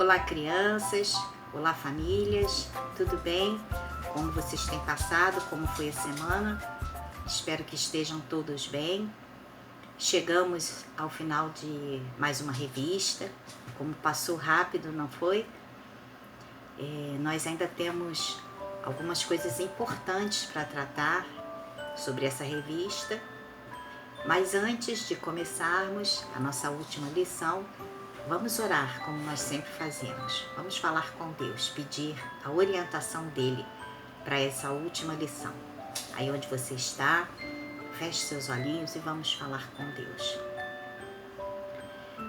Olá, crianças, olá, famílias, tudo bem? Como vocês têm passado? Como foi a semana? Espero que estejam todos bem. Chegamos ao final de mais uma revista. Como passou rápido, não foi? Nós ainda temos algumas coisas importantes para tratar sobre essa revista. Mas antes de começarmos a nossa última lição, vamos orar como nós sempre fazemos. Vamos falar com Deus, pedir a orientação dele para essa última lição. Aí onde você está, feche seus olhinhos e vamos falar com Deus.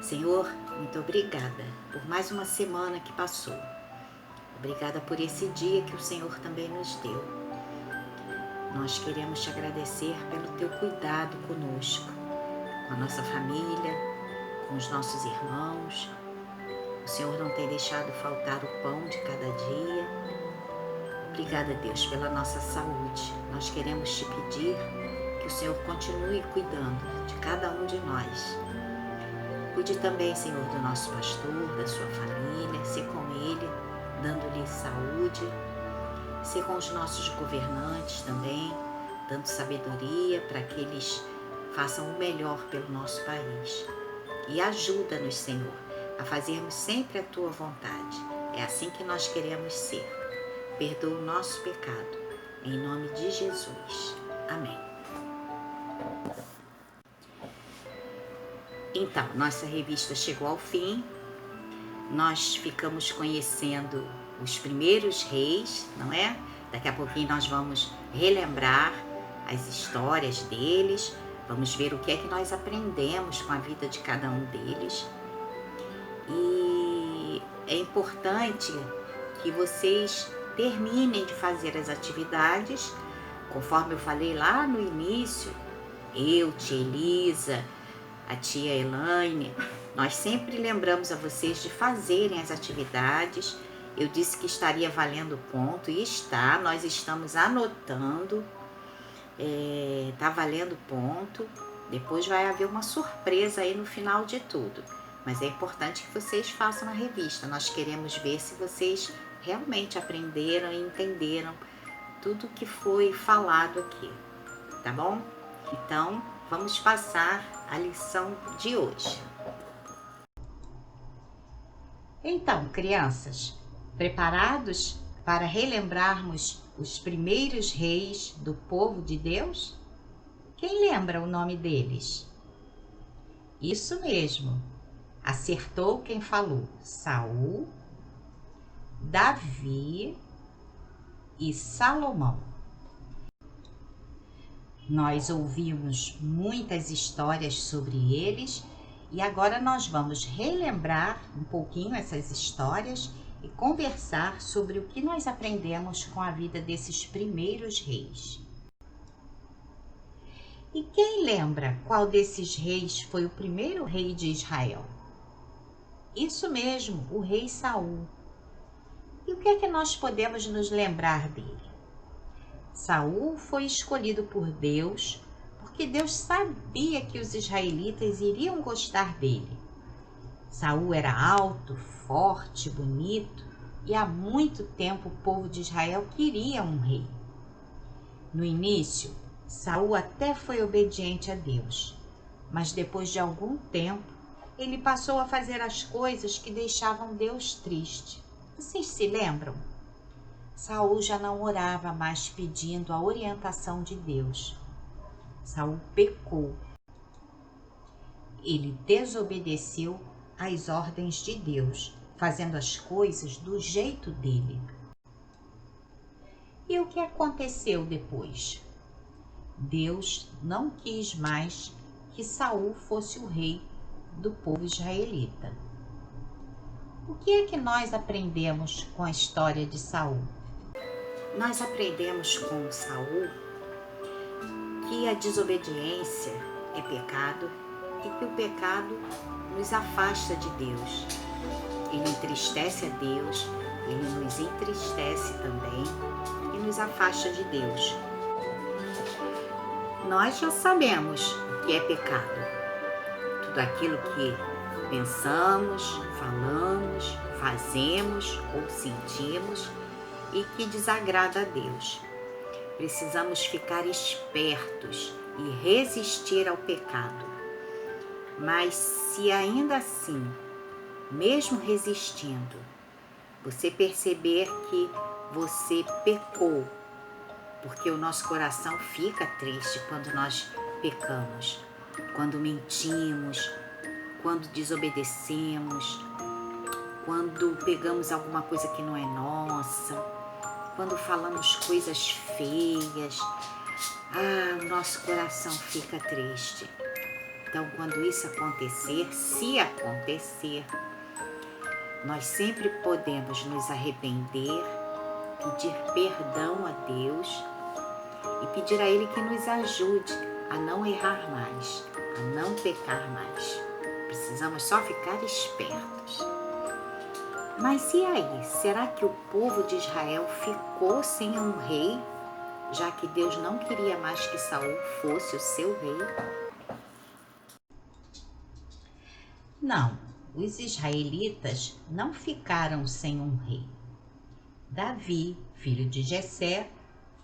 Senhor, muito obrigada por mais uma semana que passou. Obrigada por esse dia que o Senhor também nos deu. Nós queremos te agradecer pelo teu cuidado conosco, com a nossa família, com os nossos irmãos. O Senhor não tem deixado faltar o pão de cada dia. Obrigada, Deus, pela nossa saúde. Nós queremos te pedir que o Senhor continue cuidando de cada um de nós. Cuide também, Senhor, do nosso pastor, da sua família, ser com ele, dando-lhe saúde. Ser com os nossos governantes também, dando sabedoria para que eles façam o melhor pelo nosso país. E ajuda-nos, Senhor, a fazermos sempre a Tua vontade. É assim que nós queremos ser. Perdoa o nosso pecado. Em nome de Jesus. Amém. Então, nossa revista chegou ao fim. Nós ficamos conhecendo os primeiros reis, não é? Daqui a pouquinho nós vamos relembrar as histórias deles, vamos ver o que é que nós aprendemos com a vida de cada um deles. E é importante que vocês terminem de fazer as atividades, conforme eu falei lá no início, eu, tia Elisa, a tia Elaine, nós sempre lembramos a vocês de fazerem as atividades. Eu disse que estaria valendo ponto e está, nós estamos anotando, está valendo ponto. Depois vai haver uma surpresa aí no final de tudo, mas é importante que vocês façam a revista. Nós queremos ver se vocês realmente aprenderam e entenderam tudo que foi falado aqui, tá bom? Então, vamos passar a lição de hoje. Então, crianças, preparados para relembrarmos os primeiros reis do povo de Deus? Quem lembra o nome deles? Isso mesmo, acertou quem falou: Saul, Davi e Salomão. Nós ouvimos muitas histórias sobre eles e agora nós vamos relembrar um pouquinho essas histórias e conversar sobre o que nós aprendemos com a vida desses primeiros reis. E quem lembra qual desses reis foi o primeiro rei de Israel? Isso mesmo, o rei Saul. E o que é que nós podemos nos lembrar dele? Saul foi escolhido por Deus porque Deus sabia que os israelitas iriam gostar dele. Saul era alto, forte, bonito e há muito tempo o povo de Israel queria um rei. No início, Saul até foi obediente a Deus, mas depois de algum tempo, ele passou a fazer as coisas que deixavam Deus triste. Vocês se lembram? Saul já não orava mais pedindo a orientação de Deus. Saul pecou. Ele desobedeceu às ordens de Deus, fazendo as coisas do jeito dele. E o que aconteceu depois? Deus não quis mais que Saul fosse o rei do povo israelita. O que é que nós aprendemos com a história de Saul? Nós aprendemos com Saul que a desobediência é pecado e que o pecado nos afasta de Deus. Ele entristece a Deus, ele nos entristece também e nos afasta de Deus. Nós já sabemos o que é pecado. Tudo aquilo que pensamos, falamos, fazemos ou sentimos e que desagrada a Deus. Precisamos ficar espertos e resistir ao pecado. Mas se ainda assim, mesmo resistindo, você perceber que você pecou, porque o nosso coração fica triste quando nós pecamos, quando mentimos, quando desobedecemos, quando pegamos alguma coisa que não é nossa, quando falamos coisas feias, o nosso coração fica triste. Então, quando isso acontecer, se acontecer, nós sempre podemos nos arrepender, pedir perdão a Deus e pedir a Ele que nos ajude a não errar mais, a não pecar mais. Precisamos só ficar espertos. Mas e aí? Será que o povo de Israel ficou sem um rei, já que Deus não queria mais que Saul fosse o seu rei? Não, os israelitas não ficaram sem um rei. Davi, filho de Jessé,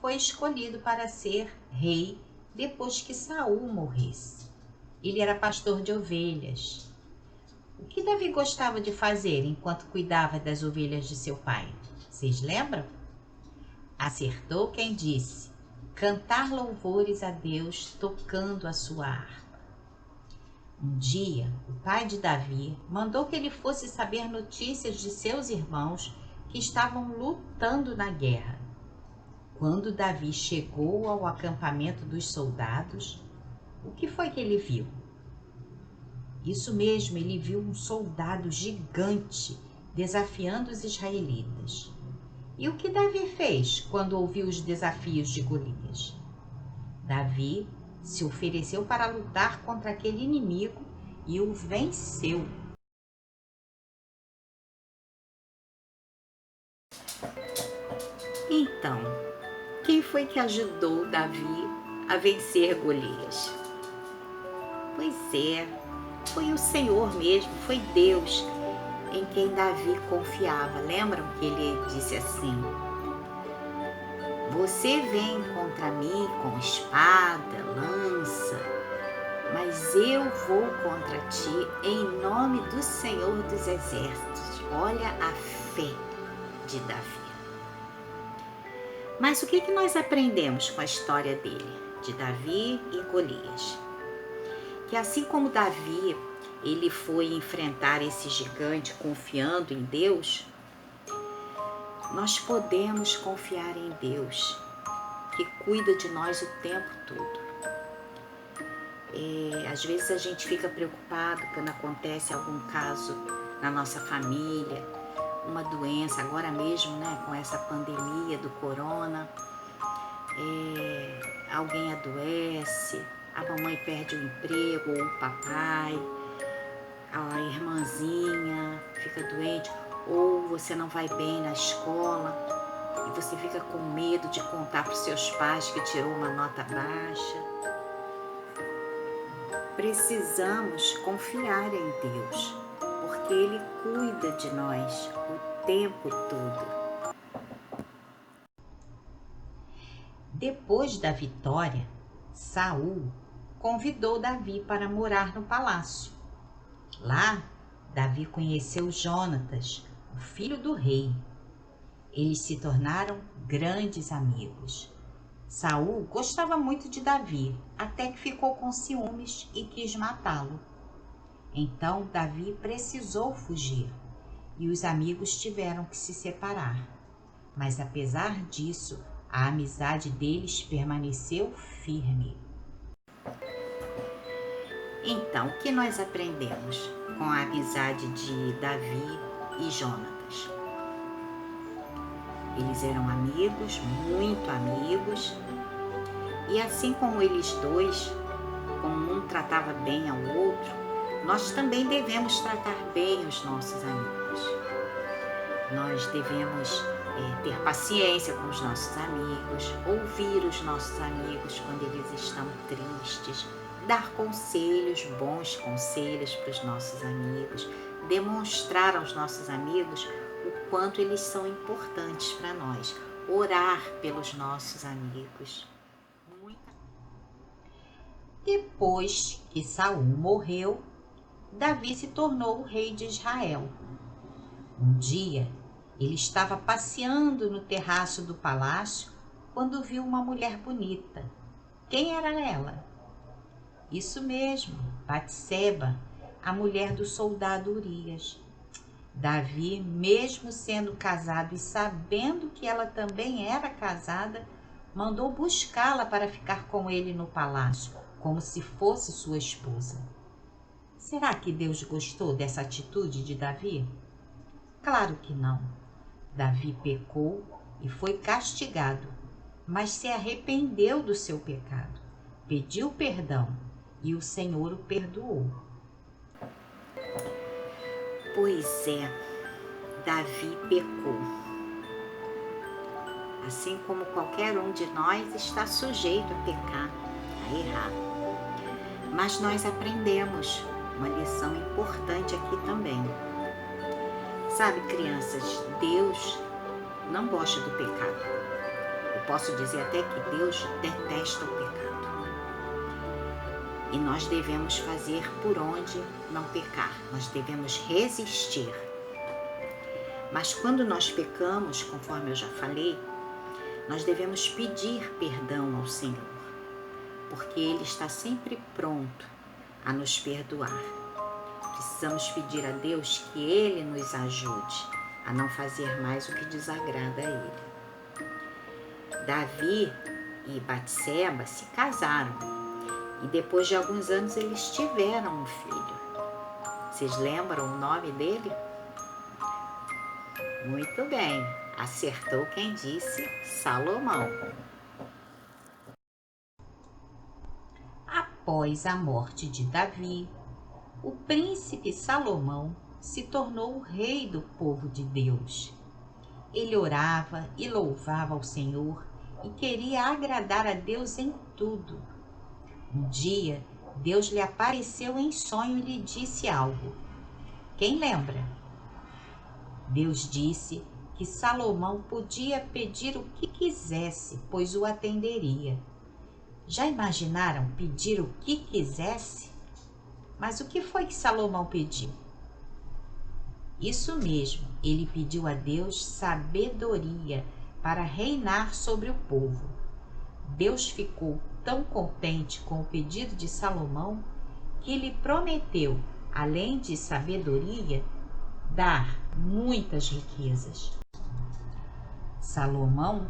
foi escolhido para ser rei depois que Saul morresse. Ele era pastor de ovelhas. O que Davi gostava de fazer enquanto cuidava das ovelhas de seu pai? Vocês lembram? Acertou quem disse: cantar louvores a Deus tocando a sua harpa. Um dia, o pai de Davi mandou que ele fosse saber notícias de seus irmãos que estavam lutando na guerra. Quando Davi chegou ao acampamento dos soldados, o que foi que ele viu? Isso mesmo, ele viu um soldado gigante desafiando os israelitas. E o que Davi fez quando ouviu os desafios de Golias? Davi se ofereceu para lutar contra aquele inimigo e o venceu. Então, quem foi que ajudou Davi a vencer Golias? Pois é, foi o Senhor mesmo, foi Deus em quem Davi confiava. Lembram que ele disse assim: você vem contra mim com espada, lança, mas eu vou contra ti em nome do Senhor dos Exércitos. Olha a fé de Davi. Mas o que nós aprendemos com a história dele, de Davi e Golias? Que assim como Davi, ele foi enfrentar esse gigante confiando em Deus, nós podemos confiar em Deus, que cuida de nós o tempo todo. Às vezes a gente fica preocupado quando acontece algum caso na nossa família, uma doença, agora mesmo, né, com essa pandemia do corona, alguém adoece, a mamãe perde o emprego, ou o papai, a irmãzinha fica doente, ou você não vai bem na escola e você fica com medo de contar para os seus pais que tirou uma nota baixa. Precisamos confiar em Deus, porque Ele cuida de nós o tempo todo. Depois da vitória, Saul convidou Davi para morar no palácio. Lá, Davi conheceu Jonatas, o filho do rei. Eles se tornaram grandes amigos. Saul gostava muito de Davi, até que ficou com ciúmes e quis matá-lo. Então Davi precisou fugir e os amigos tiveram que se separar. Mas apesar disso, a amizade deles permaneceu firme. Então, o que nós aprendemos com a amizade de Davi e Jonatas? Eles eram amigos, muito amigos, e assim como eles dois, como um tratava bem ao outro, nós também devemos tratar bem os nossos amigos. Nós devemos ter paciência com os nossos amigos, ouvir os nossos amigos quando eles estão tristes, dar conselhos, bons conselhos para os nossos amigos, demonstrar aos nossos amigos o quanto eles são importantes para nós. Orar pelos nossos amigos. Depois que Saul morreu, Davi se tornou o rei de Israel. Um dia, ele estava passeando no terraço do palácio quando viu uma mulher bonita. Quem era ela? Isso mesmo, Batseba, a mulher do soldado Urias. Davi, mesmo sendo casado e sabendo que ela também era casada, mandou buscá-la para ficar com ele no palácio, como se fosse sua esposa. Será que Deus gostou dessa atitude de Davi? Claro que não. Davi pecou e foi castigado, mas se arrependeu do seu pecado, pediu perdão e o Senhor o perdoou. Pois é, Davi pecou. Assim como qualquer um de nós está sujeito a pecar, a errar. Mas nós aprendemos uma lição importante aqui também. Sabe, crianças, Deus não gosta do pecado. Eu posso dizer até que Deus detesta o pecado. E nós devemos fazer por onde não pecar. Nós devemos resistir. Mas quando nós pecamos, conforme eu já falei, nós devemos pedir perdão ao Senhor, porque Ele está sempre pronto a nos perdoar. Precisamos pedir a Deus que Ele nos ajude a não fazer mais o que desagrada a Ele. Davi e Batseba se casaram e depois de alguns anos eles tiveram um filho. Vocês lembram o nome dele? Muito bem, acertou quem disse Salomão. Após a morte de Davi, o príncipe Salomão se tornou o rei do povo de Deus. Ele orava e louvava ao Senhor e queria agradar a Deus em tudo. Um dia, Deus lhe apareceu em sonho e lhe disse algo. Quem lembra? Deus disse que Salomão podia pedir o que quisesse, pois o atenderia. Já imaginaram pedir o que quisesse? Mas o que foi que Salomão pediu? Isso mesmo, ele pediu a Deus sabedoria para reinar sobre o povo. Deus ficou tão contente com o pedido de Salomão que lhe prometeu, além de sabedoria, dar muitas riquezas. Salomão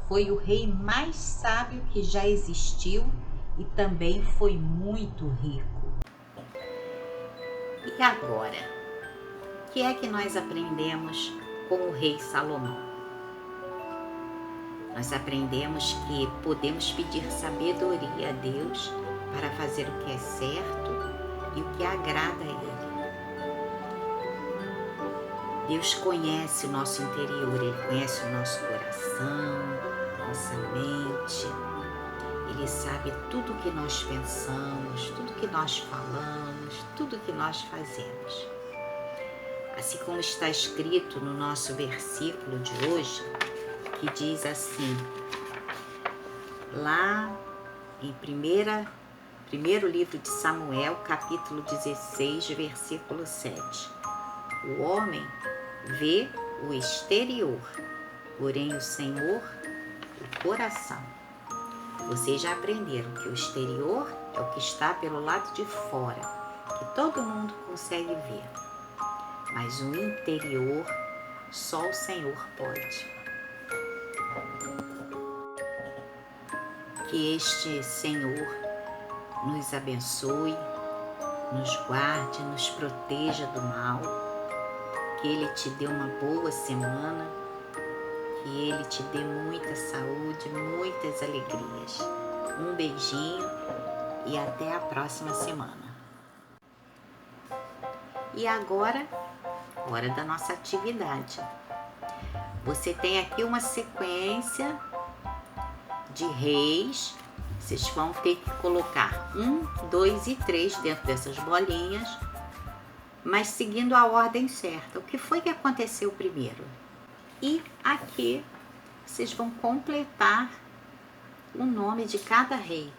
foi o rei mais sábio que já existiu e também foi muito rico. E agora, o que é que nós aprendemos com o rei Salomão? Nós aprendemos que podemos pedir sabedoria a Deus para fazer o que é certo e o que agrada a Ele. Deus conhece o nosso interior, Ele conhece o nosso coração, nossa mente. Ele sabe tudo o que nós pensamos, tudo que nós falamos, tudo que nós fazemos. Assim como está escrito no nosso versículo de hoje, que diz assim, lá em primeiro livro de Samuel, capítulo 16, versículo 7. O homem vê o exterior, porém o Senhor, o coração. Vocês já aprenderam que o exterior é o que está pelo lado de fora, que todo mundo consegue ver. Mas o interior, só o Senhor pode. Que este Senhor nos abençoe, nos guarde, nos proteja do mal, que Ele te dê uma boa semana, que Ele te dê muita saúde, muitas alegrias. Um beijinho e até a próxima semana. E agora, hora da nossa atividade. Você tem aqui uma sequência de reis. Vocês vão ter que colocar 1, 2 e 3 dentro dessas bolinhas mas seguindo a ordem certa. O que foi que aconteceu primeiro? E aqui vocês vão completar o nome de cada rei.